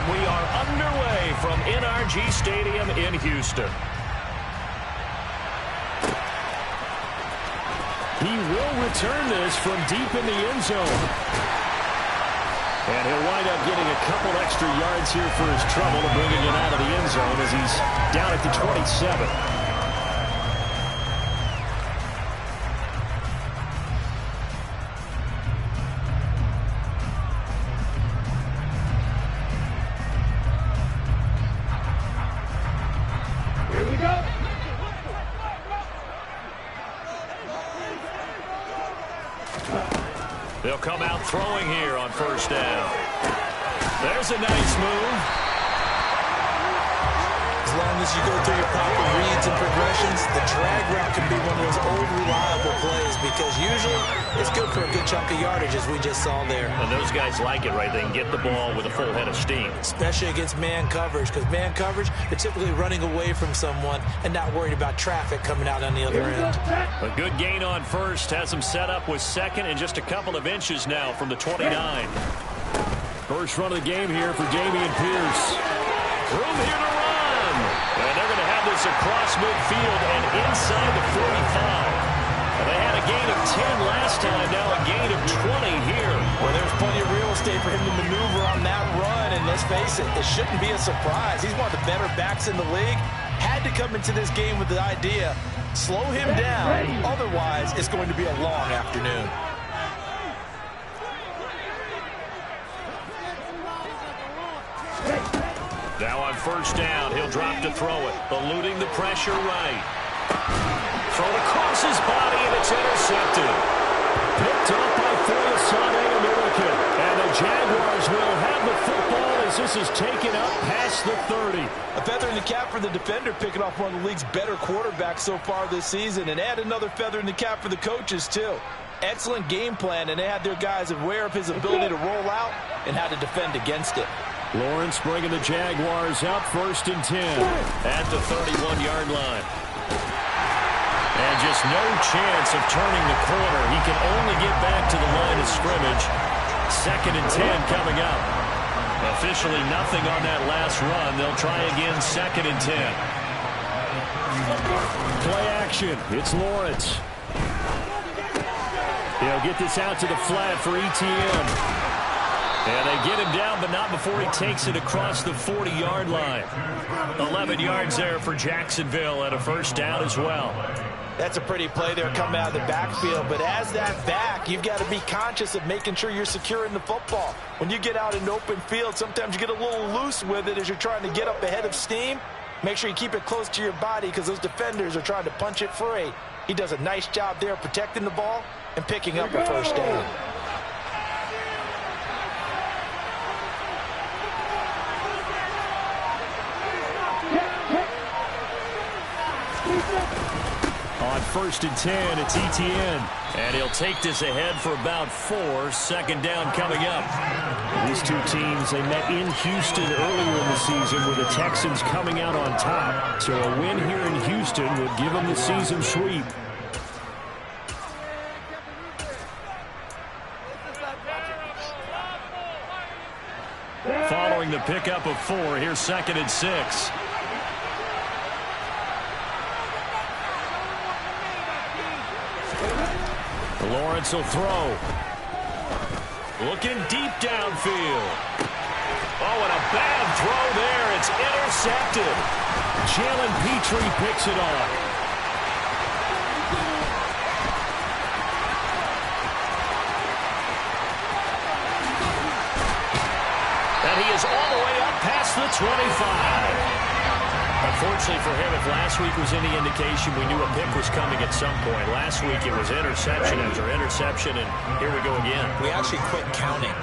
And we are underway from NRG Stadium in Houston. He will return this from deep in the end zone. And he'll wind up getting a couple extra yards here for his trouble and bringing it out of the end zone as he's down at the 27. They'll come out throwing here on first down. There's a nice move. As long as you go through your proper reads and progressions, the drag route can be one of those old reliable plays because usually it's good for a good chunk of yardage, as we just saw there. And those guys like it, right? They can get the ball with a full head of steam. Especially against man coverage, because man coverage, they're typically running away from someone and not worried about traffic coming out on the other end. A good gain on first has them set up with second and just a couple of inches now from the 29. First run of the game here for Dameon Pierce. Room here to run. And they're going to have this across midfield and inside the 45. They had a gain of 10 last time, now a gain of 20 here. Well, there's plenty of real estate for him to maneuver on that run, and let's face it, it shouldn't be a surprise. He's one of the better backs in the league. Had to come into this game with the idea, slow him down, otherwise it's going to be a long afternoon. Now on first down, he'll drop to throw it, eluding the pressure right. Thrown across his body, and it's intercepted. Picked up by Foyesade American. And the Jaguars will have the football as this is taken up past the 30. A feather in the cap for the defender, picking off one of the league's better quarterbacks so far this season. And add another feather in the cap for the coaches, too. Excellent game plan, and they had their guys aware of his ability to roll out and how to defend against it. Lawrence bringing the Jaguars out first and 10 at the 31-yard line. And just no chance of turning the corner. He can only get back to the line of scrimmage. Second and 10 coming up. Officially nothing on that last run. They'll try again second and 10. Play action. It's Lawrence. He'll get this out to the flat for ETN. And they get him down, but not before he takes it across the 40-yard line. 11 yards there for Jacksonville and a first down as well. That's a pretty play there coming out of the backfield, but as that back, you've got to be conscious of making sure you're securing the football. When you get out in open field, sometimes you get a little loose with it as you're trying to get up ahead of steam. Make sure you keep it close to your body because those defenders are trying to punch it free. He does a nice job there protecting the ball and picking up a first down. On first and 10, it's ETN. And he'll take this ahead for about 4. Second down coming up. These two teams, they met in Houston earlier in the season with the Texans coming out on top. So a win here in Houston would give them the season sweep. Following the pickup of 4, here's second and 6. Lawrence will throw. Looking deep downfield. Oh, and a bad throw there. It's intercepted. Jalen Petrie picks it off. And he is all the way up past the 25. Unfortunately for him, if last week was any indication, we knew a pick was coming at some point. Last week it was interception after interception, and here we go again. We actually quit counting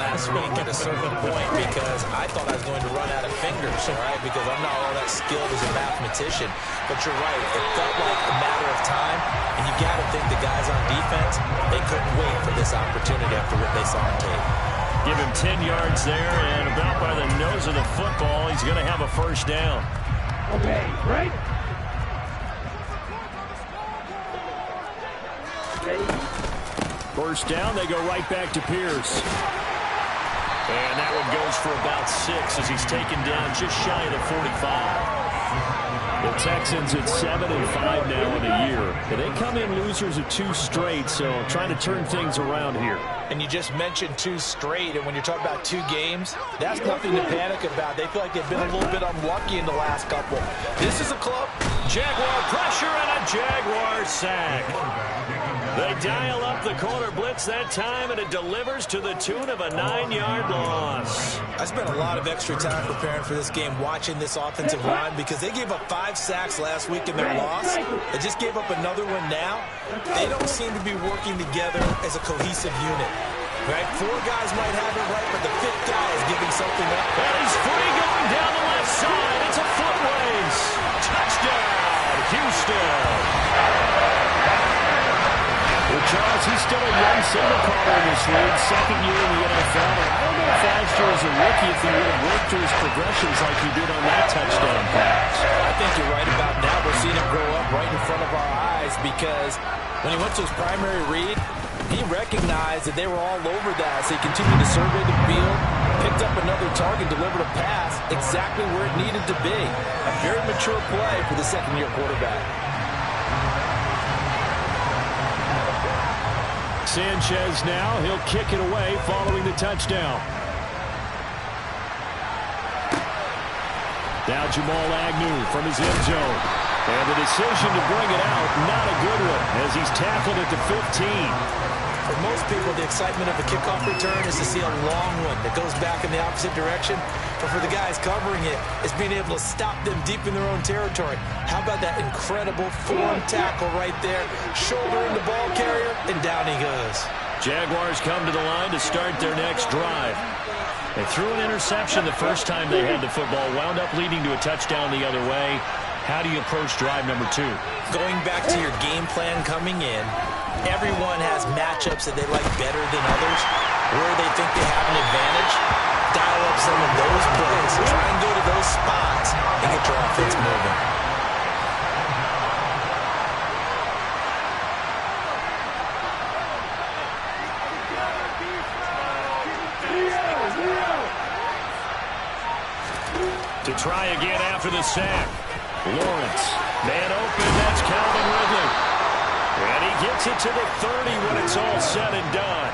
last week at a certain point because I thought I was going to run out of fingers, all right, because I'm not all that skilled as a mathematician. But you're right, it felt like a matter of time, and you got to think the guys on defense, they couldn't wait for this opportunity after what they saw on tape. Give him 10 yards there, and about by the nose of the football, he's going to have a first down. Okay, right? First down, they go right back to Pierce. And that one goes for about 6 as he's taken down just shy of the 45. The Texans at 7-5 now in the year. And they come in losers of 2 straight, so trying to turn things around here. And you just mentioned 2 straight, and when you're talking about 2 games, that's nothing to panic about. They feel like they've been a little bit unlucky in the last couple. This is a club. Jaguar pressure and a Jaguar sack. They dial up the corner blitz that time, and it delivers to the tune of a 9-yard loss. I spent a lot of extra time preparing for this game, watching this offensive line, because they gave up 5 sacks last week in their loss. They just gave up another one now. They don't seem to be working together as a cohesive unit. Right? 4 guys might have it right, but the 5th guy is giving something up. And he's free going down the left side. It's a foot race. Touchdown, Houston. Well, Charles, he's still a young signal caller in this league, 2nd year in the NFL. I don't know if last year as a rookie if he would have worked through his progressions like he did on that touchdown pass. I think you're right about that. We're seeing him grow up right in front of our eyes, because when he went to his primary read, he recognized that they were all over that. So he continued to survey the field, picked up another target, delivered a pass exactly where it needed to be. A very mature play for the 2nd-year quarterback. Sanchez now, he'll kick it away following the touchdown. Now Jamal Agnew from his end zone. And the decision to bring it out, not a good one, as he's tackled at the 15. For most people, the excitement of a kickoff return is to see a long one that goes back in the opposite direction. But for the guys covering it, it's being able to stop them deep in their own territory. How about that incredible form tackle right there? Shouldering the ball carrier, and down he goes. Jaguars come to the line to start their next drive. They threw an interception the first time they had the football, wound up leading to a touchdown the other way. How do you approach drive number 2? Going back to your game plan coming in, everyone has matchups that they like better than others, where they think they have an advantage. Dial up some of those plays. Try and go to those spots and get your offense moving. To try again after the sack. Lawrence, man open, that's Calvin Ridley. And he gets it to the 30 when it's all said and done.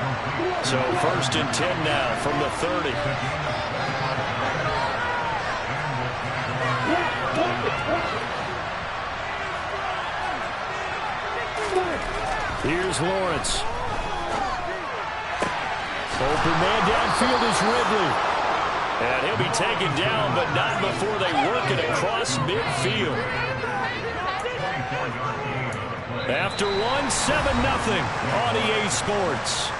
So 1st and 10 now from the 30. Here's Lawrence. Open man downfield is Ridley. And he'll be taken down, but not before they work it across midfield. After 1, 7-0 on EA Sports.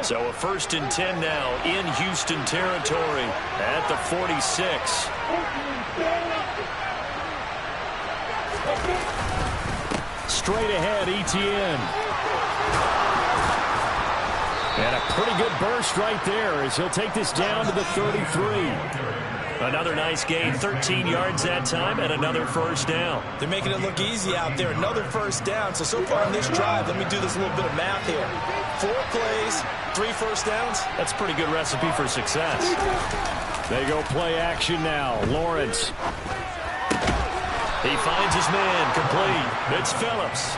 So a 1st and 10 now in Houston territory at the 46. Straight ahead, Etienne. And a pretty good burst right there as he'll take this down to the 33. Another nice gain, 13 yards that time, and another 1st down. They're making it look easy out there. Another 1st down. So far in this drive, let me do this little bit of math here. 4 plays, 3 1st downs. That's a pretty good recipe for success. They go play action now. Lawrence. He finds his man, complete. It's Phillips.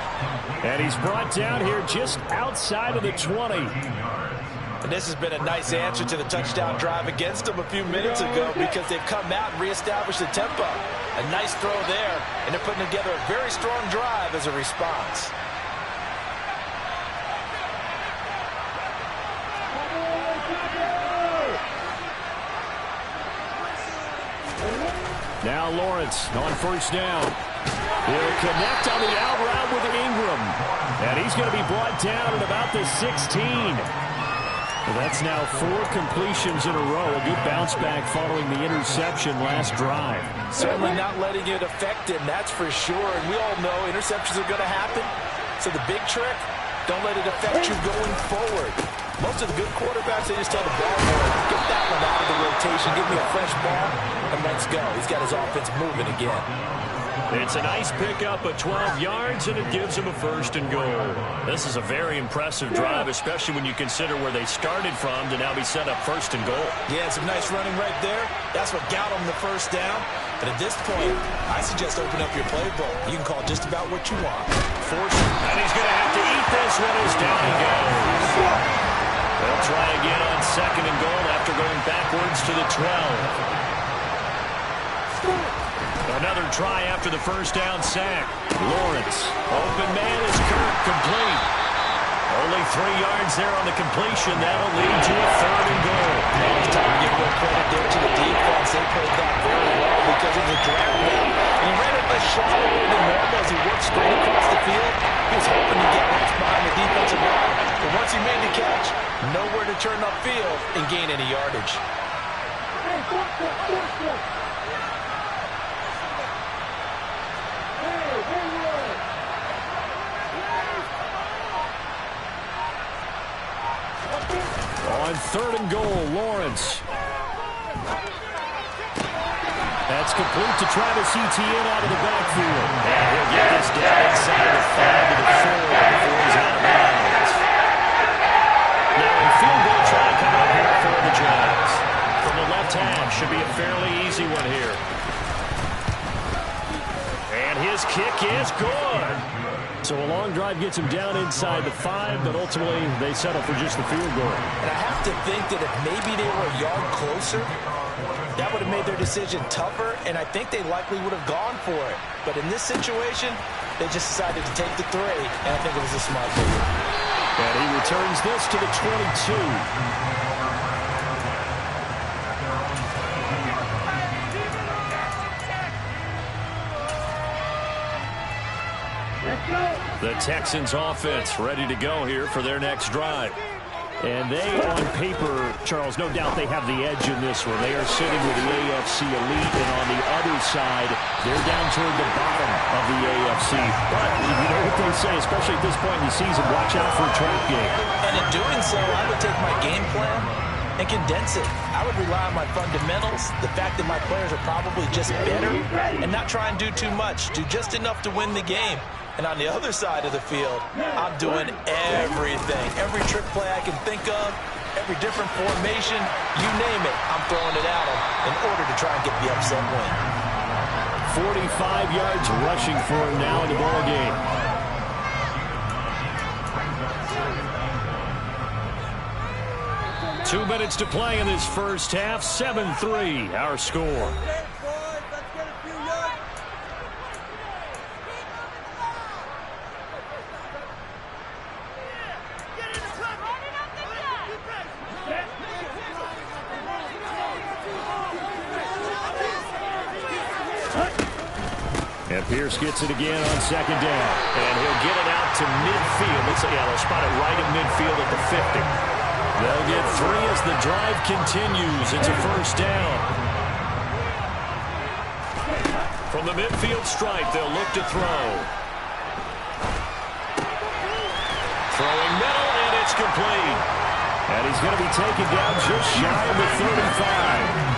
And he's brought down here just outside of the 20. And this has been a nice answer to the touchdown drive against them a few minutes ago, because they've come out and reestablished the tempo. A nice throw there, and they're putting together a very strong drive as a response. Now Lawrence on 1st down. He'll connect on the out route with Ingram. And he's going to be brought down at about the 16. Well, that's now 4 completions in a row. A good bounce back following the interception last drive. Certainly not letting it affect him, that's for sure. And we all know interceptions are going to happen. So the big trick, don't let it affect you going forward. Most most of the good quarterbacks, they just tell the ball boy, get that one out of the rotation, give me a fresh ball, and let's go. He's got his offense moving again. It's a nice pickup of 12 yards, and it gives him a 1st and goal. This is a very impressive drive, especially when you consider where they started from to now be set up 1st and goal. Yeah, some nice running right there. That's what got him the 1st down. But at this point, I suggest open up your playbook. You can call just about what you want. Force it. And he's going to have to eat this one as down he goes. They'll try again on 2nd and goal after going backwards to the 12. Another try after the 1st down sack. Lawrence. Open man is Kirk, complete. Only 3 yards there on the completion. That'll lead to a 3rd and goal. It's time to give more credit there to the defense. They played that very well because it was a drag route. And he ran it less shallow than normal as he worked straight across the field. He was hoping to get right behind the defensive line. But once he made the catch, nowhere to turn upfield and gain any yardage. On 3rd and goal, Lawrence. That's complete to Travis Etienne out of the backfield. And he'll get this down inside the 5 to the 4 before he's out of bounds. Now a field goal try coming up here for the Jags. From the left half, should be a fairly easy one here. And his kick is good. So a long drive gets him down inside the 5, but ultimately they settle for just the field goal. And I have to think that if maybe they were a yard closer, that would have made their decision tougher, and I think they likely would have gone for it. But in this situation, they just decided to take the 3, and I think it was a smart move. And he returns this to the 22. The Texans offense ready to go here for their next drive. And they, on paper, Charles, no doubt they have the edge in this one. They are sitting with the AFC elite, and on the other side, they're down toward the bottom of the AFC. But you know what they say, especially at this point in the season, watch out for a trap game. And in doing so, I would take my game plan and condense it. I would rely on my fundamentals, the fact that my players are probably just better, and not try and do too much. Do just enough to win the game. And on the other side of the field, I'm doing everything. Every trick play I can think of, every different formation, you name it, I'm throwing it at them in order to try and get the upset win. 45 yards rushing for him now in the ball game. Two minutes to play in this first half. 7-3, our score. And Pierce gets it again on 2nd down. And he'll get it out to midfield. They'll spot it right at midfield at the 50. They'll get 3 as the drive continues. It's a 1st down. From the midfield stripe, they'll look to throw. Throwing middle, and it's complete. And he's going to be taken down just shy of the 35.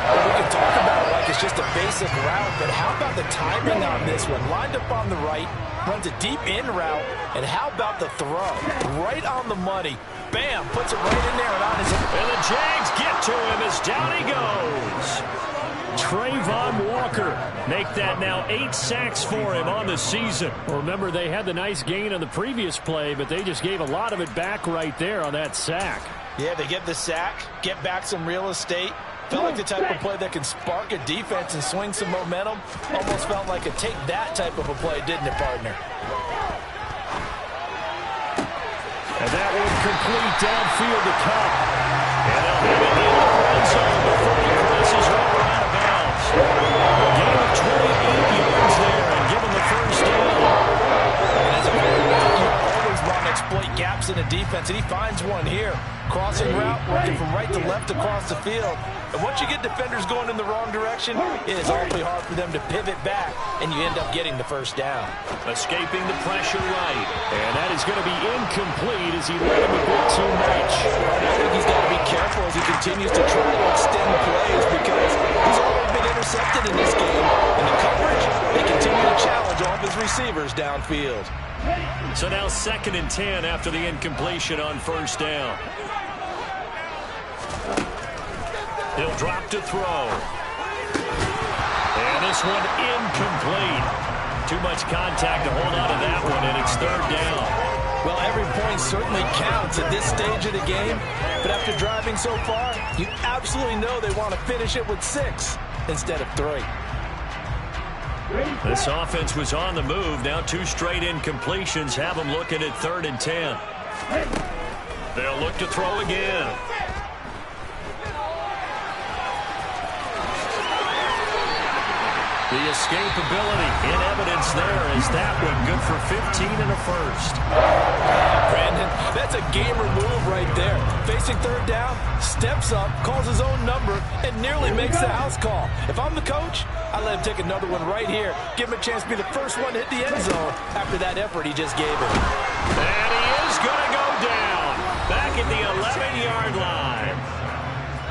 Well, we can talk about it like it's just a basic route, but how about the timing on this one? Lined up on the right, runs a deep in route, and how about the throw? Right on the money. Bam, puts it right in there and on his... And the Jags get to him as down he goes. Trayvon Walker make that now 8 sacks for him on the season. Well, remember, they had the nice gain on the previous play, but they just gave a lot of it back right there on that sack. Yeah, they get the sack, get back some real estate. Felt like the type of play that can spark a defense and swing some momentum. Almost felt like a take that type of a play, didn't it, partner? And that one complete downfield to Cup. And they'll have it in the red zone before he crosses over out of bounds. A gain of 28 yards there and give him the 1st down. And as a quarterback, you always want to exploit gaps in the defense, and he finds one here. Crossing route, working from right to left across the field. And once you get defenders going in the wrong direction, it is awfully hard for them to pivot back, and you end up getting the 1st down. Escaping the pressure right. And that is going to be incomplete as he let him a bit too much. receivers downfield. So now 2nd and 10 after the incompletion on 1st down. He'll drop to throw. And this one incomplete. Too much contact to hold on to that one, and it's 3rd down. Well, every point certainly counts at this stage of the game, but after driving so far, you absolutely know they want to finish it with 6 instead of 3. This offense was on the move. Now 2 straight incompletions have them looking at 3rd and 10. They'll look to throw again. The escapability in evidence there is that one good for 15 and a first. Brandon, that's a gamer move right there. Facing 3rd down, steps up, calls his own number, and nearly makes the house call. If I'm the coach, I let him take another one right here. Give him a chance to be the first one to hit the end zone after that effort he just gave him. And he is going to go down back at the 11-yard line.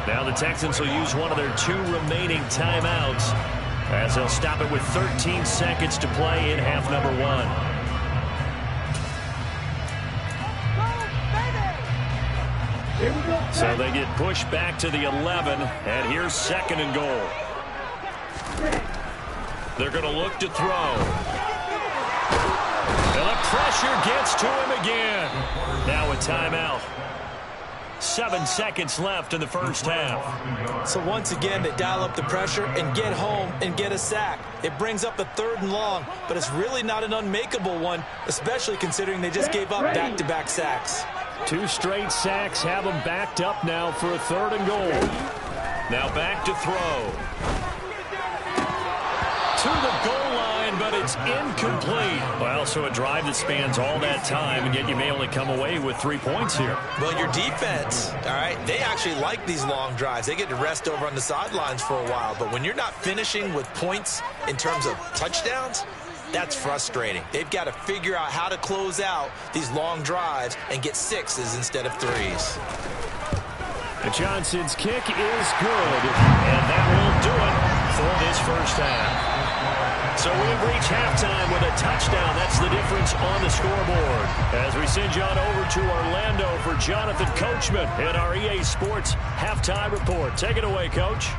Now the Texans will use one of their 2 remaining timeouts, as they'll stop it with 13 seconds to play in half number 1. So they get pushed back to the 11, and here's 2nd and goal. They're going to look to throw. And the pressure gets to him again. Now a timeout. 7 seconds left in the first half. So once again, they dial up the pressure and get home and get a sack. It brings up a 3rd and long, but it's really not an unmakeable one, especially considering they just gave up back-to-back sacks. 2 straight sacks have them backed up now for a 3rd and goal. Now back to throw. To the goal line, but it's incomplete. Well, so a drive that spans all that time, and yet you may only come away with 3 points here. Well, your defense, all right, they actually like these long drives. They get to rest over on the sidelines for a while, but when you're not finishing with points in terms of touchdowns, that's frustrating. They've got to figure out how to close out these long drives and get 6s instead of 3s. And Johnson's kick is good, and that will do it for this first half. So we've reached halftime with a touchdown. That's the difference on the scoreboard. As we send you on over to Orlando for Jonathan Coachman in our EA Sports Halftime Report. Take it away, Coach.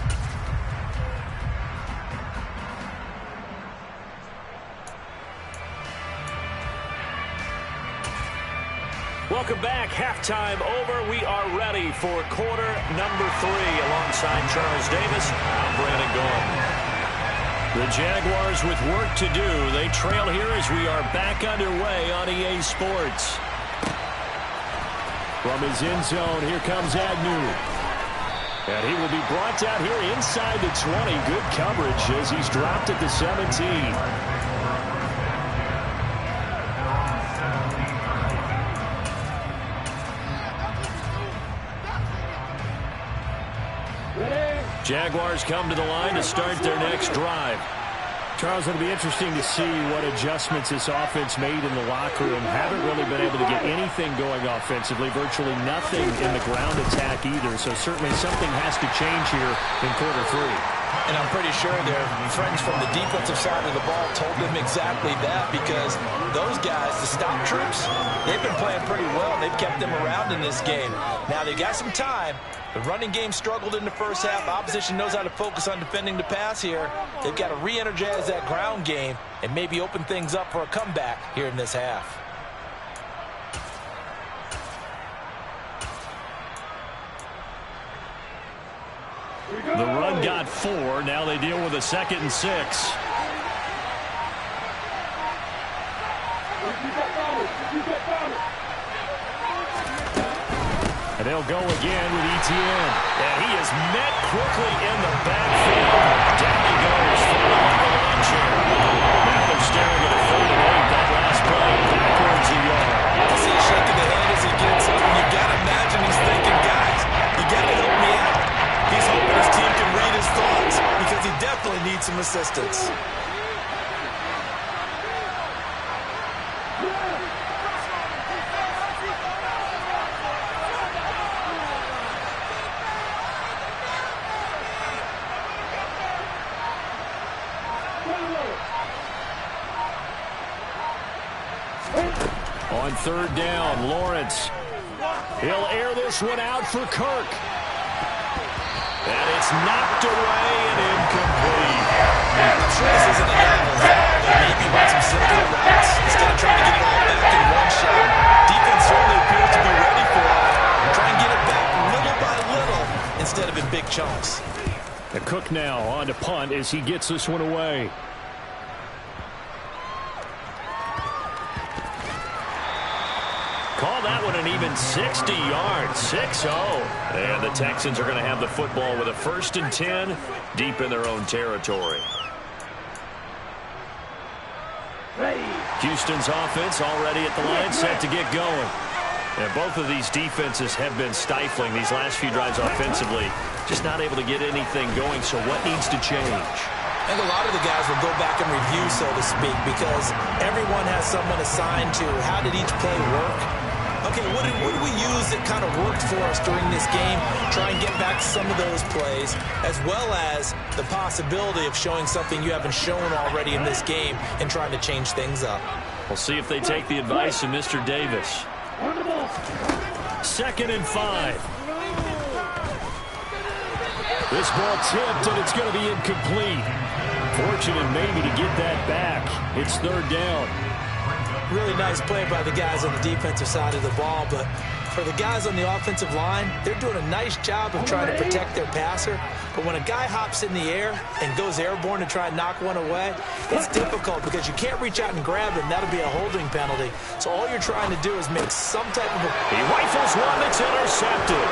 Welcome back. Halftime over. We are ready for quarter number 3. Alongside Charles Davis, I'm Brandon Gordon. The Jaguars with work to do. They trail here as we are back underway on EA Sports. From his end zone, here comes Agnew. And he will be brought down here inside the 20. Good coverage as he's dropped at the 17. Jaguars come to the line to start their next drive. Charles, it'll be interesting to see what adjustments this offense made in the locker room. Haven't really been able to get anything going offensively, virtually nothing in the ground attack either. So certainly something has to change here in quarter 3. And I'm pretty sure their friends from the defensive side of the ball told them exactly that, because those guys, the stop troops, they've been playing pretty well. They've kept them around in this game. Now they got some time. The running game struggled in the first half. Opposition knows how to focus on defending the pass here. They've got to re-energize that ground game and maybe open things up for a comeback here in this half. The run got 4. Now they deal with a 2nd and 6. And they'll go again with Etienne. And he is met quickly in the backfield. Down he goes for the lawn chair. Now they're staring at a 3rd and 8. That last play backwards a yard. I see a shake of the head as he gets up, and you got to imagine he's thinking, guys, you got to help me out. He's hoping his team can read his thoughts, because he definitely needs some assistance. On third down, Lawrence. He'll air this one out for Kirk. And it's knocked away and incomplete. I'm sure this isn't a novel thought, but maybe run some simple routes instead of trying to get it all back in one shot. Defense certainly appears to be ready for it. Try and get it back little by little instead of in big chunks. The Cook now on to punt as he gets this one away. Call that one an even 60 yards, 6-0. And the Texans are going to have the football with a 1st and 10 deep in their own territory. Houston's offense already at the line, set to get going. And both of these defenses have been stifling these last few drives offensively. Just not able to get anything going, so what needs to change? I think a lot of the guys will go back and review, so to speak, because everyone has someone assigned to how did each play work. Okay, what did we use that kind of worked for us during this game? Try and get back to some of those plays, as well as the possibility of showing something you haven't shown already in this game and trying to change things up. We'll see if they take the advice of Mr. Davis. 2nd and 5. This ball tipped, and it's going to be incomplete. Fortunate maybe to get that back. It's 3rd down. Really nice play by the guys on the defensive side of the ball, but for the guys on the offensive line, they're doing a nice job of trying to protect their passer. But when a guy hops in the air and goes airborne to try and knock one away, it's difficult because you can't reach out and grab him. That'll be a holding penalty. So all you're trying to do is make some type of a... He rifles one that's intercepted.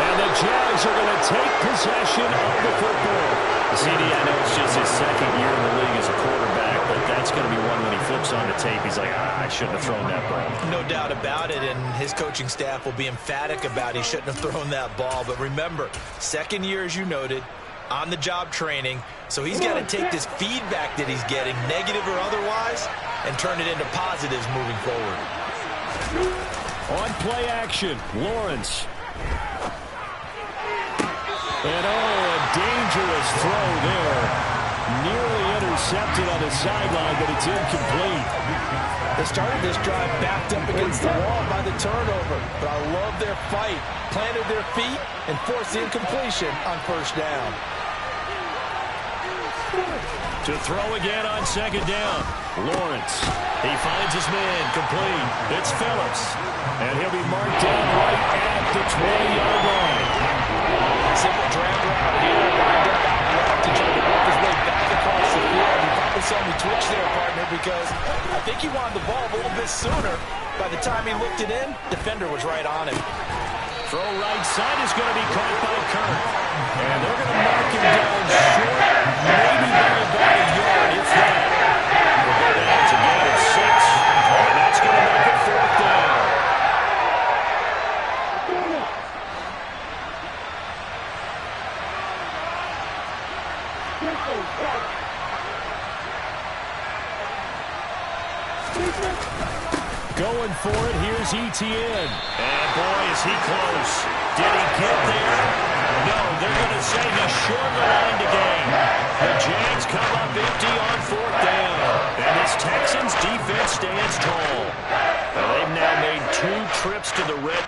And the Jags are going to take possession of the football. CD, I know it's just his 2nd year in the league as a quarterback, but that's going to be one when he flips on the tape. He's like, I shouldn't have thrown that ball. No doubt about it, and his coaching staff will be emphatic about he shouldn't have thrown that ball. But remember, 2nd year, as you noted, on-the-job training, so he's got to take this feedback that he's getting, negative or otherwise, and turn it into positives moving forward. On play action, Lawrence. And a dangerous throw there. Nearly intercepted on the sideline, but it's incomplete. They started this drive backed up against the wall by the turnover, but I love their fight. Planted their feet and forced the incompletion on 1st down. To throw again on 2nd down. Lawrence. He finds his man complete. It's Phillips. And he'll be marked down right at the 20-yard line. Simple drag route here. Lined up out left to try to work his way back across the field. You probably saw me twitch there, partner, because I think he wanted the ball a little bit sooner. By the time he looked it in, defender was right on him. Throw right side is going to be caught by Kirk. And they're going to mark him down short, maybe by about a yard, if that. We'll go down to gain of 6, and that's going to make it 4th down. Going for it, here's Etienne. And boy, is he close. Did he get there? No, they're going to say he's short the line to gain. The Jags come up empty on 4th down. And this Texans defense stands tall. And they've now made 2 trips to the red.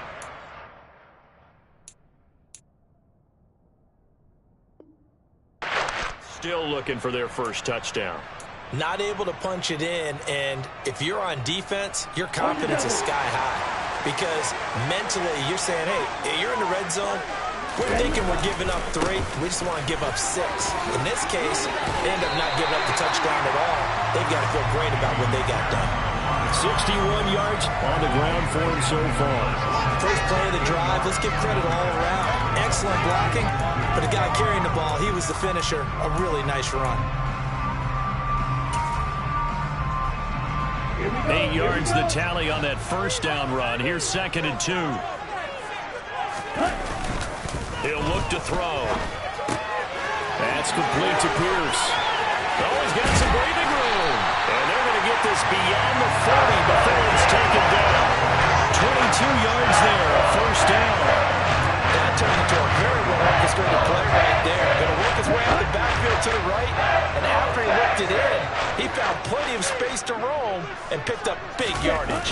Still looking for their first touchdown. Not able to punch it in, and if you're on defense, your confidence is sky high. Because mentally, you're saying, hey, you're in the red zone. We're thinking we're giving up 3. We just want to give up 6. In this case, they end up not giving up the touchdown at all. They've got to feel great about what they got done. 61 yards on the ground for him so far. First play of the drive, let's give credit all around. Excellent blocking, but the guy carrying the ball, he was the finisher. A really nice run. 8 yards the tally on that 1st down run. Here's 2nd and 2. He'll look to throw. That's complete to Pierce. Oh, he's got some breathing room. And they're going to get this beyond the 40 before it's taken down. 22 yards there, 1st down. That turned into a very well orchestrated play right there. Going to work his way out the backfield to the right, and after he looked it in, He found plenty of space to roam and picked up big yardage.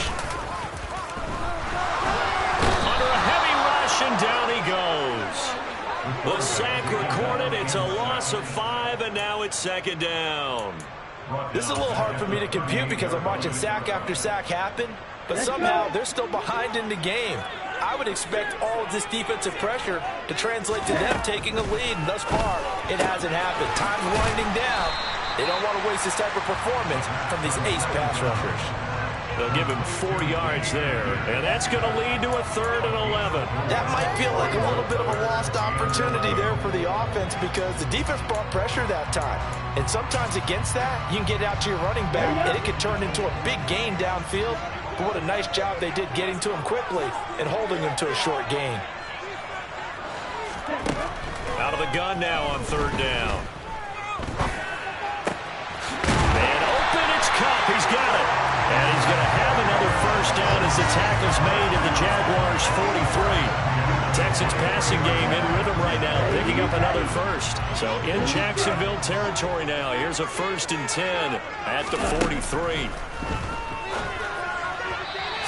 Under a heavy rush, and down he goes. The sack recorded. It's a loss of 5, and now it's second down. This is a little hard for me to compute because I'm watching sack after sack happen, but somehow they're still behind in the game. I would expect all of this defensive pressure to translate to them taking a lead, and thus far, it hasn't happened. Time's winding down. They don't want to waste this type of performance from these ace pass rushers. They'll give him 4 yards there, and that's going to lead to a 3rd and 11. That might feel like a little bit of a lost opportunity there for the offense because the defense brought pressure that time. And sometimes against that, you can get out to your running back, and it could turn into a big gain downfield. But what a nice job they did getting to him quickly and holding him to a short gain. Out of the gun now on 3rd down. And open, it's Cup. He's got it. And he's going to have another first down as the tackle's made at the Jaguars' 43. Texans passing game in rhythm right now, picking up another first. So in Jacksonville territory now. Here's a 1st and 10 at the 43.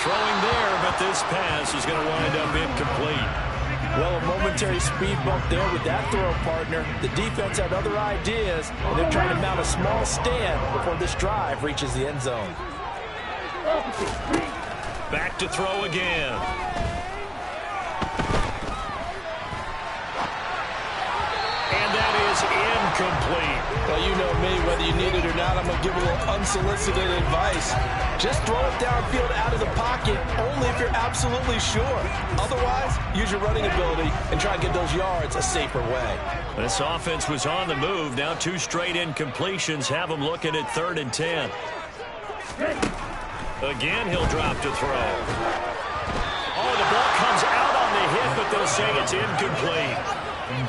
Throwing there, but this pass is going to wind up incomplete. Well, a momentary speed bump there with that throw partner. The defense had other ideas, and they're trying to mount a small stand before this drive reaches the end zone. Back to throw again. And that is incomplete. Well, you know me, whether you need it or not, I'm going to give a little unsolicited advice. Just throw it downfield out of the pocket, only if you're absolutely sure. Otherwise, use your running ability and try and get those yards a safer way. This offense was on the move. Now 2 straight incompletions have them looking at 3rd and 10. Again, he'll drop to throw. Oh, the ball comes out on the hit, but they'll say it's incomplete.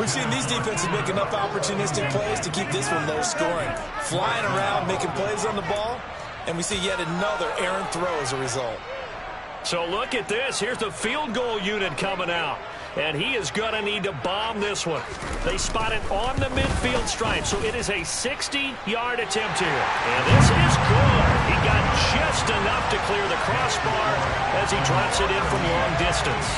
We've seen these defenses make enough opportunistic plays to keep this one low scoring. Flying around, making plays on the ball, and we see yet another errant throw as a result. So look at this. Here's the field goal unit coming out. And he is going to need to bomb this one. They spot it on the midfield stripe, so it is a 60-yard attempt here. And this is good. He got just enough to clear the crossbar as he drops it in from long distance.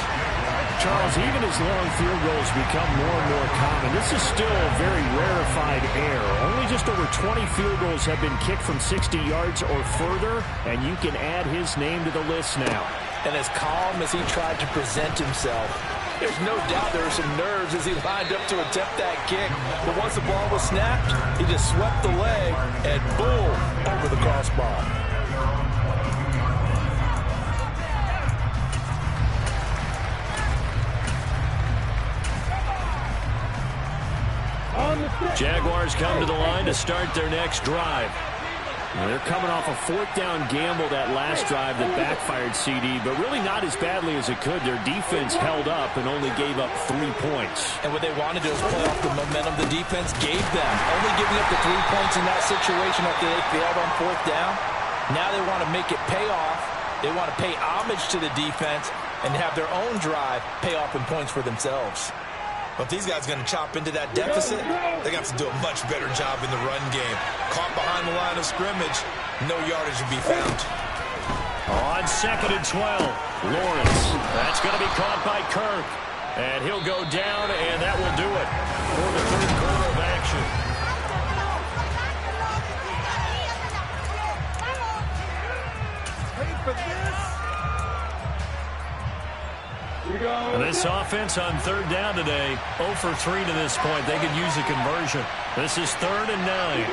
Charles, even as long field goals become more and more common, this is still a very rarefied air. Only just over 20 field goals have been kicked from 60 yards or further, and you can add his name to the list now. And as calm as he tried to present himself, there's no doubt there were some nerves as he lined up to attempt that kick. But once the ball was snapped, he just swept the leg and boom, over the crossbar. Jaguars come to the line to start their next drive. They're coming off a 4th down gamble that last drive that backfired CD, but really not as badly as it could. Their defense held up and only gave up 3 points. And what they wanted to do was play off the momentum the defense gave them. Only giving up the 3 points in that situation after they failed on 4th down. Now they want to make it pay off. They want to pay homage to the defense and have their own drive pay off in points for themselves. But these guys are going to chop into that deficit. They're going to have to do a much better job in the run game. Caught behind the line of scrimmage, no yardage to be found. On 2nd and 12, Lawrence. That's going to be caught by Kirk. And he'll go down, and that will do it for the 3rd quarter of action. Wait for this. And this offense on 3rd down today, 0 for 3 to this point. They could use a conversion. This is 3rd and 9.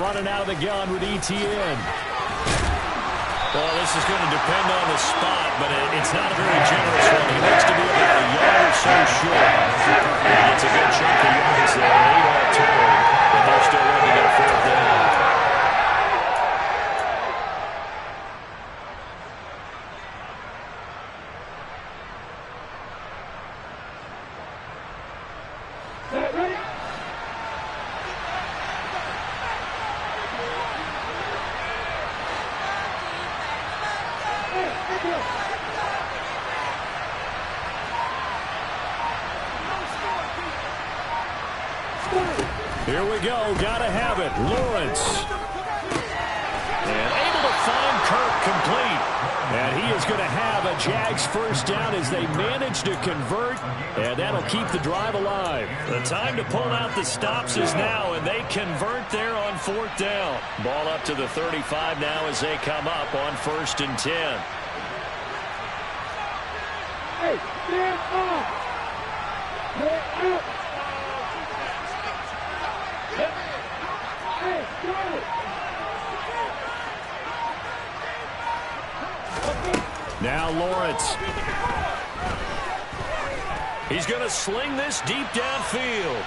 Running out of the gun with ETN. Well, this is going to depend on the spot, but it's not a very generous one. He looks to be about a yard or so short. He gets a good chunk of yards there, 8 all total, but they're still running at 4th down. Here we go. Gotta have it. Lawrence. And able to find Kirk complete. And he is going to have a Jags first down as they manage to convert. And that'll keep the drive alive. The time to pull out the stops is now, and they convert there on 4th down. Ball up to the 35 now as they come up on 1st and 10. Hey, stand up! Get up! Hey, go! Now Lawrence. He's going to sling this deep downfield.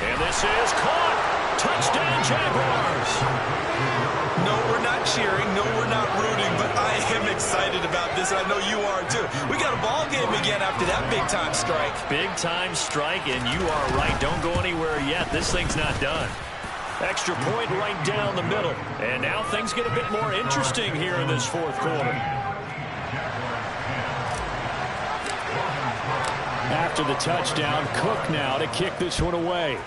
And this is caught. Touchdown, Jaguars. No, we're not cheering. No, we're not rooting. But I am excited about this. I know you are, too. We got a ball game again after that big-time strike. Big-time strike, and you are right. Don't go anywhere yet. This thing's not done. Extra point right down the middle. And now things get a bit more interesting here in this 4th quarter. After the touchdown, Cook now to kick this one away.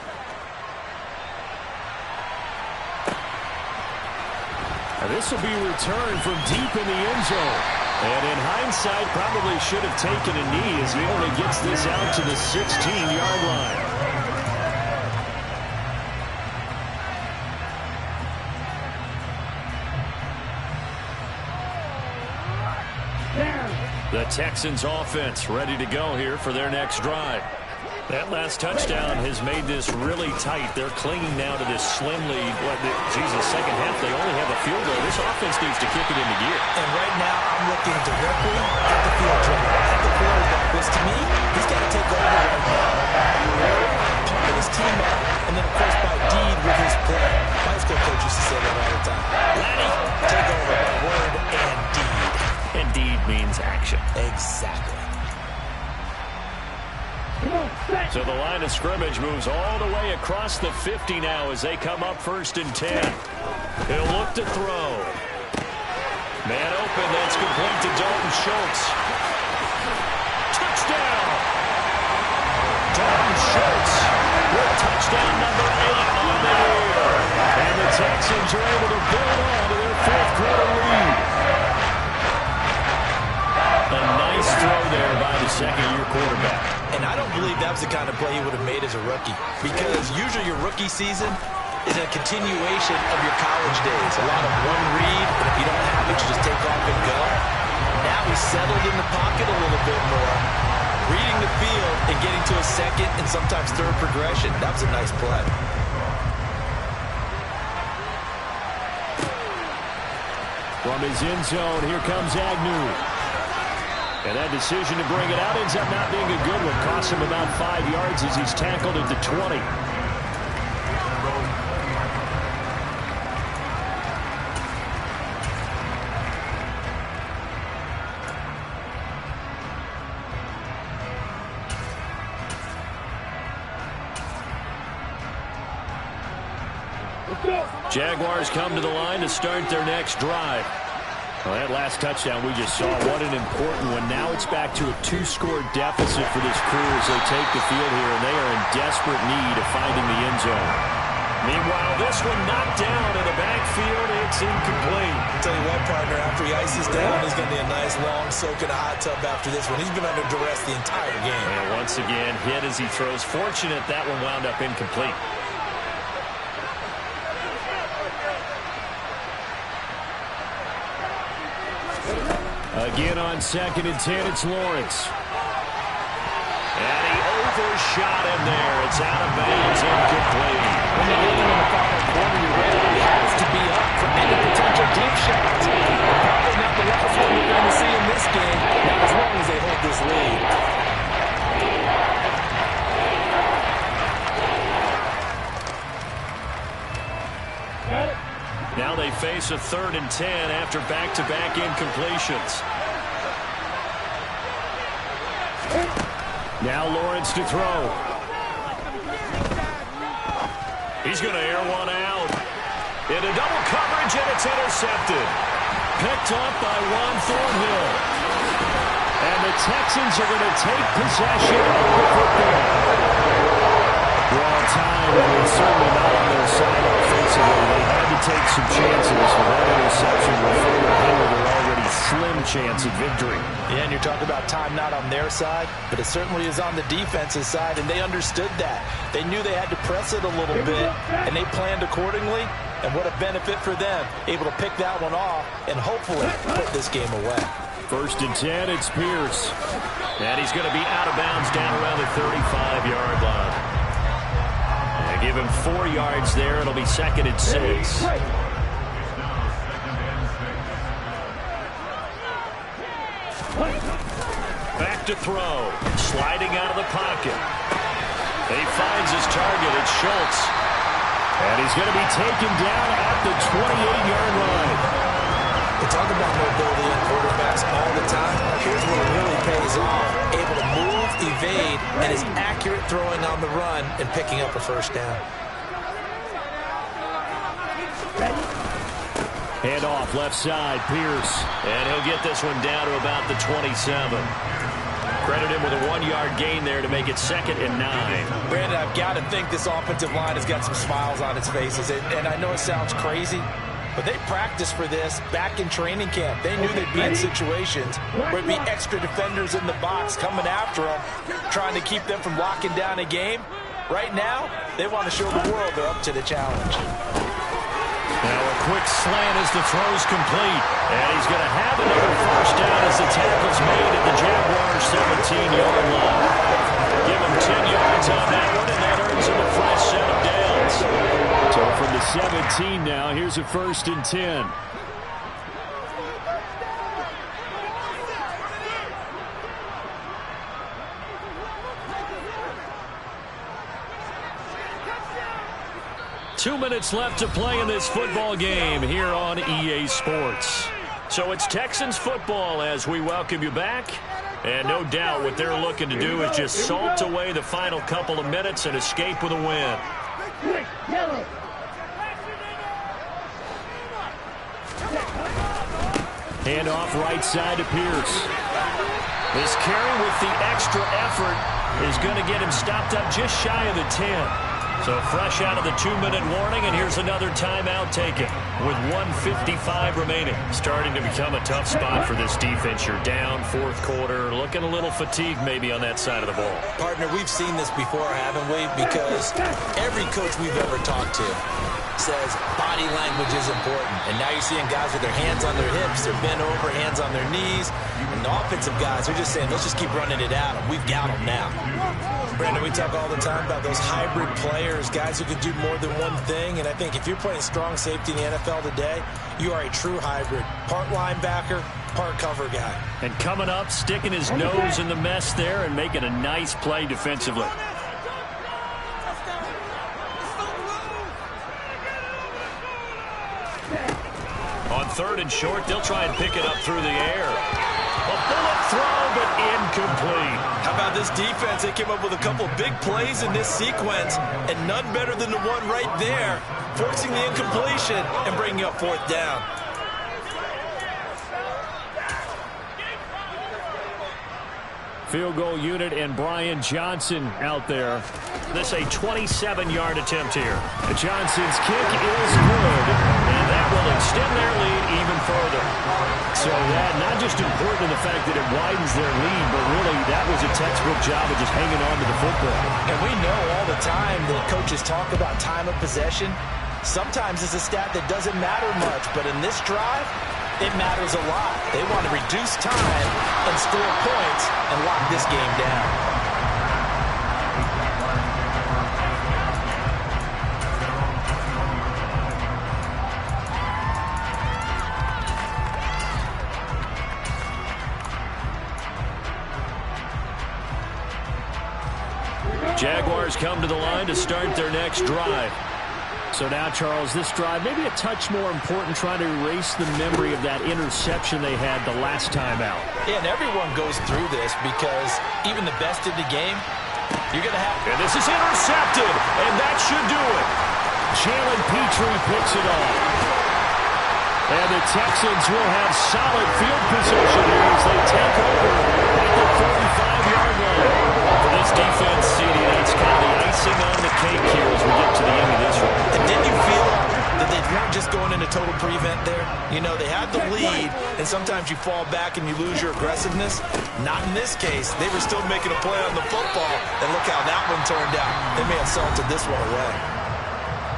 And this will be returned from deep in the end zone. And in hindsight, probably should have taken a knee as he only gets this out to the 16-yard line. The Texans offense ready to go here for their next drive. That last touchdown has made this really tight. They're clinging now to this slim lead. Second half, they only have a field goal. This offense needs to kick it into gear. And right now, I'm looking directly at the field general, at the quarterback, because to me, he's got to take over right now. Pumping his team up, and then, of course, by deed with his play. My high school coach used to say that all the time. Laddie, take over by word and deed. And deed means action. Exactly. So the line of scrimmage moves all the way across the 50 now as they come up 1st and 10. He'll look to throw. Man open, that's complete to Dalton Schultz. Touchdown! Dalton Schultz with touchdown number 8 on the year. And the Texans are able to build on to their 4th quarter lead. A nice throw there by the second-year quarterback. And I don't believe that was the kind of play he would have made as a rookie, because usually your rookie season is a continuation of your college days. A lot of one read, and if you don't have it, you just take off and go. Now he's settled in the pocket a little bit more, reading the field and getting to a second and sometimes third progression. That was a nice play. From his end zone, here comes Agnew. And that decision to bring it out ends up not being a good one. Costs him about 5 yards as he's tackled at the 20. Jaguars come to the line to start their next drive. Well, that last touchdown we just saw, what an important one. Now it's back to a 2-score deficit for this crew as they take the field here, and they are in desperate need of finding the end zone. Meanwhile, this one knocked down in the backfield. It's incomplete. I'll tell you what, partner, after he ices down, he's going to be a nice long soak in a hot tub after this one. He's been under duress the entire game. And once again, hit as he throws. Fortunate that one wound up incomplete. Again on 2nd and 10, it's Lawrence. And he overshot him there. It's out of bounds, incomplete. When you're getting in the final quarter, your radar has to be up for any potential deep shots. Probably not the last one we're going to see in this game, not as long as they hold this lead. Now they face a 3rd and 10 after back-to-back incompletions. Now Lawrence to throw. He's going to air one out. Into double coverage, and it's intercepted. picked off by Juan Thornhill. And the Texans are going to take possession of the football. Well, time is certainly not on their side offensively. They had to take some chances. With that interception, will further hinder their already slim chance at victory. Yeah, and you're talking about time not on their side, but it certainly is on the defense's side, and they understood that. They knew they had to press it a little bit, and they planned accordingly, and what a benefit for them, able to pick that one off and hopefully put this game away. 1st and 10, it's Pierce. And he's going to be out of bounds down around the 35-yard line. And give him 4 yards there. It'll be 2nd and 6. Back to throw. Sliding out of the pocket. He finds his target. It's Schultz. And he's going to be taken down at the 28-yard line. We talk about mobility in quarterbacks all the time. Here's where it really pays off. Able to move, evade, and is accurate throwing on the run and picking up a 1st down. Hand off left side, Pierce. And he'll get this one down to about the 27. Credit him with a 1-yard gain there to make it 2nd and 9. Brandon, I've got to think this offensive line has got some smiles on its faces. And I know it sounds crazy, but they practiced for this back in training camp. They knew they'd be in situations where it'd be extra defenders in the box coming after them, trying to keep them from locking down a game. Right now, they want to show the world they're up to the challenge. Now a quick slant as the throw's complete. And he's going to have another 1st down as the tackle's made at the Jaguars' 17-yard line. Give him 10 yards on that one, and that earns him a fresh set of downs. So from the 17 now, here's a 1st and 10. Two minutes left to play in this football game here on EA Sports. So it's Texans football as we welcome you back. And no doubt what they're looking to do is just salt away the final couple of minutes and escape with a win. Hand off right side to Pierce. This carry with the extra effort is going to get him stopped up just shy of the 10. So fresh out of the 2-minute warning, and here's another timeout taken with 1:55 remaining. Starting to become a tough spot for this defense. You're down 4th quarter, looking a little fatigued maybe on that side of the ball. Partner, we've seen this before, haven't we? Because every coach we've ever talked to says body language is important. And now you're seeing guys with their hands on their hips, they're bent over, hands on their knees. And the offensive guys are just saying, let's just keep running it at them. We've got them now. Brandon, we talk all the time about those hybrid players, guys who can do more than one thing. And I think if you're playing strong safety in the NFL today, you are a true hybrid. Part linebacker, part cover guy. And coming up, sticking his nose in the mess there and making a nice play defensively. On 3rd and short, they'll try and pick it up through the air. A bullet throw, but incomplete. How about this defense? They came up with a couple big plays in this sequence, and none better than the one right there, forcing the incompletion and bringing up 4th down. Field goal unit and Brian Johnson out there. This a 27-yard attempt here. Johnson's kick is good, and that will extend their lead even further. So that not just important in the fact that it widens their lead, but really that was a textbook job of just hanging on to the football. And we know all the time that coaches talk about time of possession. Sometimes it's a stat that doesn't matter much, but in this drive, it matters a lot. They want to reduce time and score points and lock this game down. Jaguars come to the line to start their next drive. So now, Charles, this drive maybe a touch more important, trying to erase the memory of that interception they had the last time out. Yeah, and everyone goes through this because even the best in the game, you're going to have... And this is intercepted, and that should do it. Jalen Petrie picks it off. And the Texans will have solid field position here as they take over at the 45-yard line. For this defense, CD, that's kind of the icing on the cake here as we get to the end of this one. And did you feel that they weren't just going into total prevent there? You know, they had the lead, and sometimes you fall back and you lose your aggressiveness. Not in this case. They were still making a play on the football, and look how that one turned out. They may have salted this one away.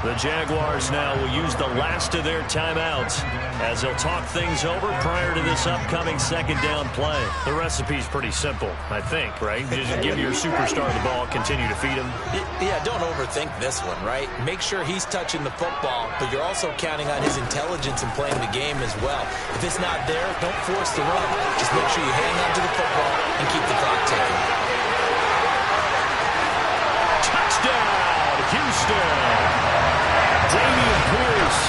The Jaguars now will use the last of their timeouts as they'll talk things over prior to this upcoming second down play. The recipe's pretty simple, I think, right? Just give your superstar the ball, continue to feed him. Yeah, don't overthink this one, right? Make sure he's touching the football, but you're also counting on his intelligence in playing the game as well. If it's not there, don't force the run. Just make sure you hang on to the football and keep the clock ticking. Touchdown, Houston! Dameon Pierce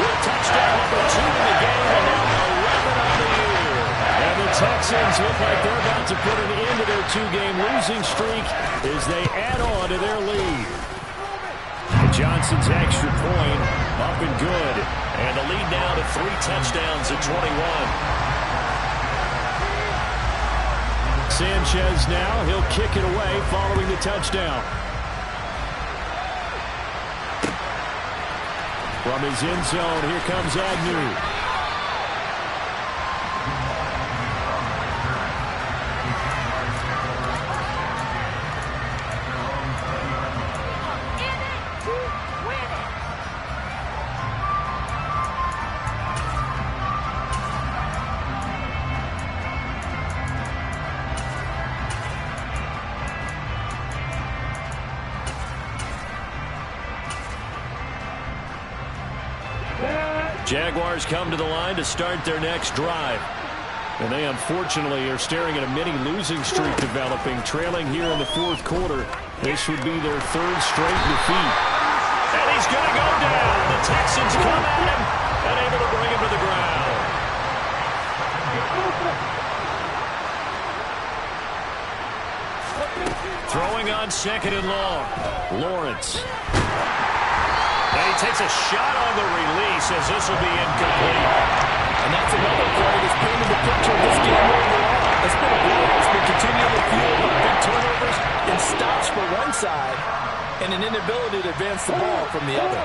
with touchdown number 2 in the game, and now 11 on the year. And the Texans look like they're about to put an end to their 2-game losing streak as they add on to their lead. And Johnson's extra point up and good. And the lead now to 3 touchdowns at 21. Sanchez now, he'll kick it away following the touchdown. From his end zone, here comes Agnew. Jaguars come to the line to start their next drive. And they unfortunately are staring at a mini losing streak developing, trailing here in the 4th quarter. This would be their 3rd straight defeat. And he's going to go down. The Texans come at him and able to bring him to the ground. Throwing on 2nd and long. Lawrence. And he takes a shot on the release as this will be incomplete. And that's another play that's painted the picture of this game overall. It's been a blowout. It's been continually fueled by big turnovers and stops for one side and an inability to advance the ball from the other.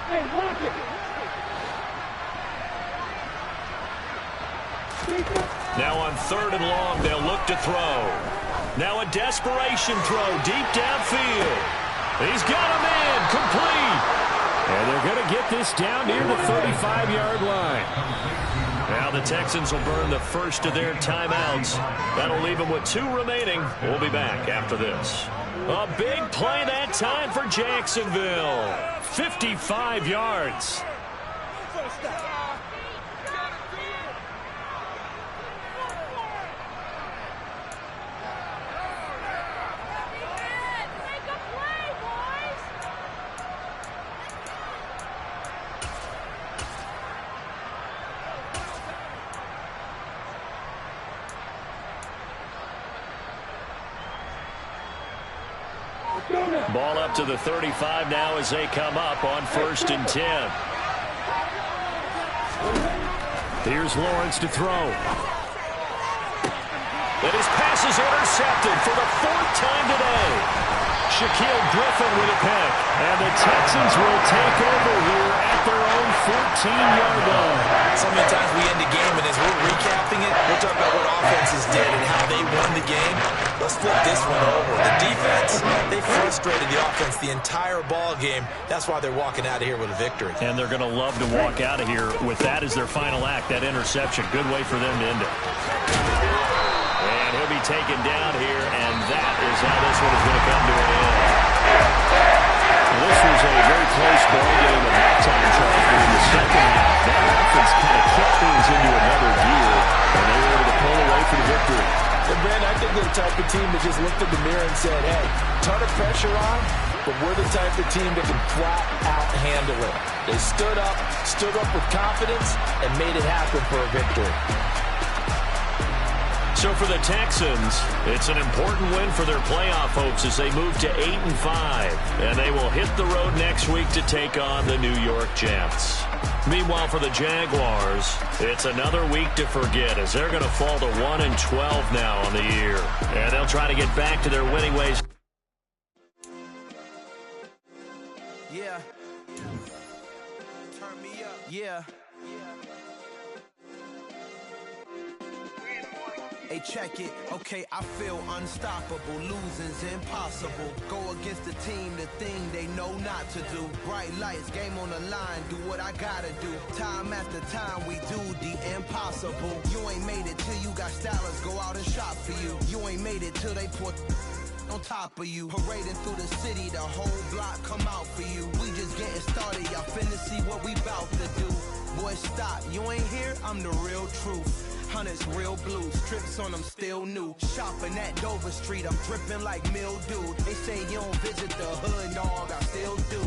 Hey, lock it. Now on 3rd and long, they'll look to throw. Now a desperation throw deep downfield. He's got him in, complete. And they're going to get this down near the 35-yard line. Now the Texans will burn the first of their timeouts. That'll leave them with 2 remaining. We'll be back after this. A big play that time for Jacksonville. 55 yards. Ball up to the 35 now as they come up on 1st and 10. Here's Lawrence to throw. And his pass is intercepted for the 4th time today. Shaquille Griffin with a pick. And the Texans will take over here at their own 14-yard line. So many times we end the game, and as we're recapping it, we'll talk about what offenses did and how they won the game. Let's flip this one over. The defense, they frustrated the offense the entire ball game. That's why they're walking out of here with a victory. And they're going to love to walk out of here with that as their final act, that interception. Good way for them to end it. And he'll be taken down here, and that is how this one is going to come to an end. Well, this was a very close ball game at halftime, Charles, but in the second half, that offense kind of kicked things into another gear, and they were able to pull away for the victory. And Ben, I think they're the type of team that just looked in the mirror and said, hey, ton of pressure on, but we're the type of team that can flat out handle it. They stood up with confidence, and made it happen for a victory. So for the Texans, it's an important win for their playoff hopes as they move to 8-5. And they will hit the road next week to take on the New York Jets. Meanwhile, for the Jaguars, it's another week to forget as they're going to fall to 1-12 now on the year. And they'll try to get back to their winning ways. Yeah. Turn me up. Yeah. Hey, check it. Okay, I feel unstoppable. Losing's impossible. Go against the team, the thing they know not to do. Bright lights, game on the line, do what I gotta do. Time after time, we do the impossible. You ain't made it till you got stylists go out and shop for you. You ain't made it till they put on top of you. Parading through the city, the whole block come out for you. We just getting started, y'all finna see what we bout to do. Boy, stop, you ain't here, I'm the real truth. Hunters, real blue, strips on them still new. Shopping at Dover Street, I'm dripping like mildew. They say you don't visit the hood, dog, I still do.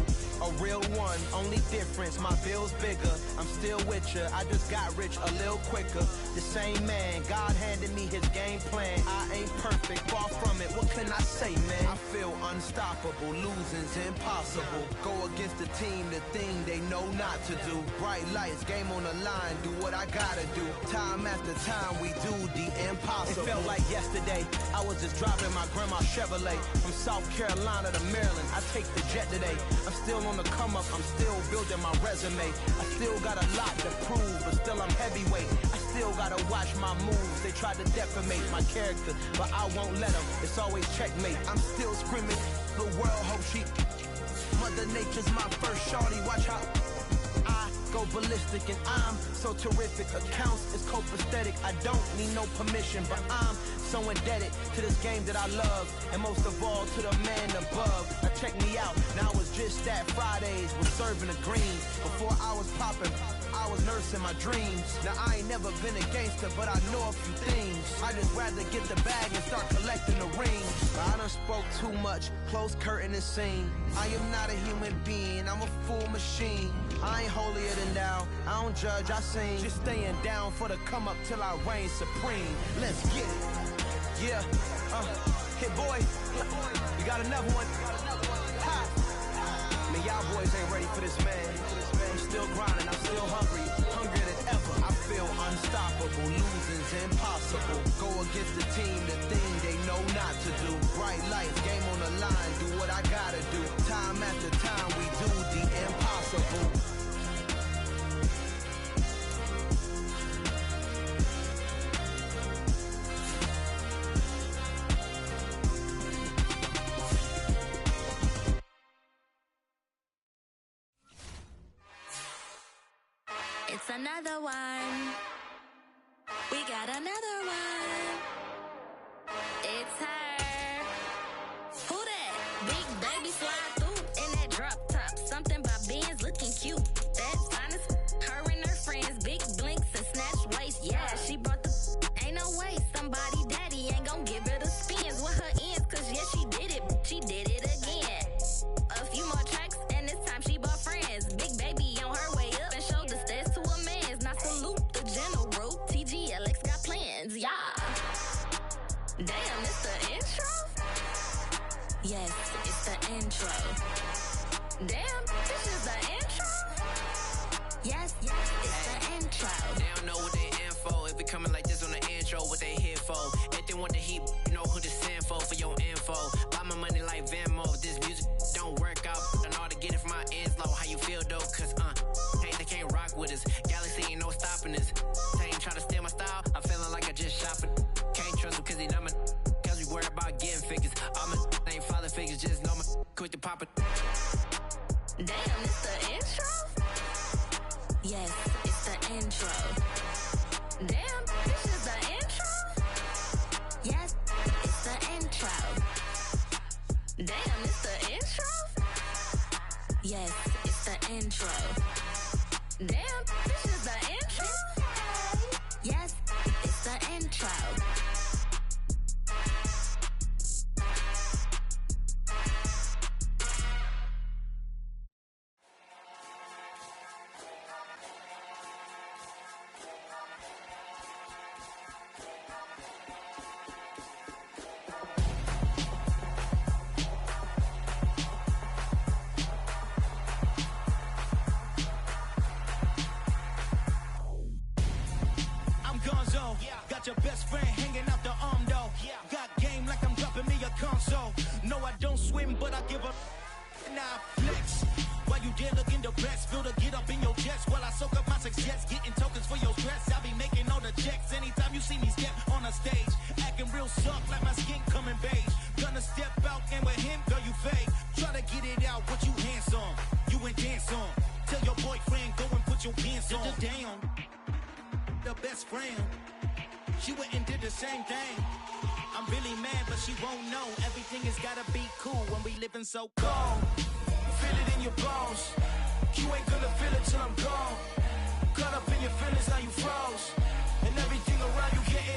A real one, only difference, my bill's bigger. I'm still with ya, I just got rich a little quicker. The same man, God handed me his game plan. I ain't perfect, far from it, what can I say, man? I feel unstoppable, losing's impossible. Go against the team, the thing they know not to do. Bright lights, game on the line, do what I gotta do. Time after time, we do the impossible. It felt like yesterday, I was just driving my grandma's Chevrolet from South Carolina to Maryland. I take the jet today. I'm still on the come up, I'm still building my resume. I still got a lot to prove, but still I'm heavyweight. I still gotta watch my moves. They tried to defamate my character, but I won't let them. It's always checkmate. I'm still screaming, the world hope she. Mother Nature's my first shorty, watch how I go ballistic, and I'm so terrific. Accounts is copacetic. I don't need no permission, but I'm so indebted to this game that I love, and most of all to the man above. Now check me out, now it's just that Fridays was serving the greens. Before I was popping, I was nursing my dreams. Now I ain't never been a gangster, but I know a few things. I just rather get the bag and start collecting the rings. I done spoke too much, close curtain and scene. I am not a human being, I'm a full machine. I ain't holier than thou, I don't judge, I sing. Just staying down for the come up till I reign supreme. Let's get it. Yeah, hit boy, you got another one. Ha. Man, y'all boys ain't ready for this, man. I'm still grinding, I'm still hungry, hungrier than ever. I feel unstoppable, losing's impossible. Go against the team, the thing they know not to do. Bright lights, game on the line, do what I gotta do. Time after time, we do the impossible. It's another one. We got another one. It's her. Who that? Big baby fly through in that drop top. Something about Benz looking cute. That's honest. Her and her friends, big blinks and snatch waist. Yeah, she brought the. Ain't no way somebody daddy ain't gon' give her the spins with her ends. Cause yeah, she did it. She did it again. A few more tracks and this time she bought friends. Big baby on her way up and showed the stairs to a man's. Now salute the general. TGLX got plans, yeah. Damn, it's the intro? Yes, it's the intro. Damn, this is the intro? Yes, it's the intro. They don't know what they in for. If we coming like this on the intro, what they here for? If they want the heat, you know who to send for your info. Buy my money like Venmo. If this music don't work out, I know how to get it from my ends low. How you feel though? Cause hey, they can't rock with us. Galaxy ain't no stopping this. They ain't trying to steal my style. I'm feeling like I just shopping. Can't trust him cause he number. Cause we worry about getting figures. All my ain't father figures, just know my quick to pop it. Damn, it's the intro? Yes, it's the intro. Damn, this is the intro? Yes, it's the intro. Damn, it's the intro? Yes, it's the intro. Damn, this is the intro? Yes, it's the intro. got your best friend hanging out the arm though. Got game like I'm dropping me a console. No, I don't swim, but I give up. Nah, flex. While you there looking the best, feel the get up in your chest while I soak up my success, getting tokens for your stress. I be making all the checks anytime you see me step on a stage, acting real soft like my skin coming beige. Gonna step out and with him, girl, you fake. Try to get it out, what you hands on, you ain't dance on. Tell your boyfriend go and put your pants on. Down, the best friend, she went and did the same thing. I'm really mad, but she won't know. Everything has gotta be cool when we living so cold. Feel it in your bones. You ain't gonna feel it till I'm gone. Caught up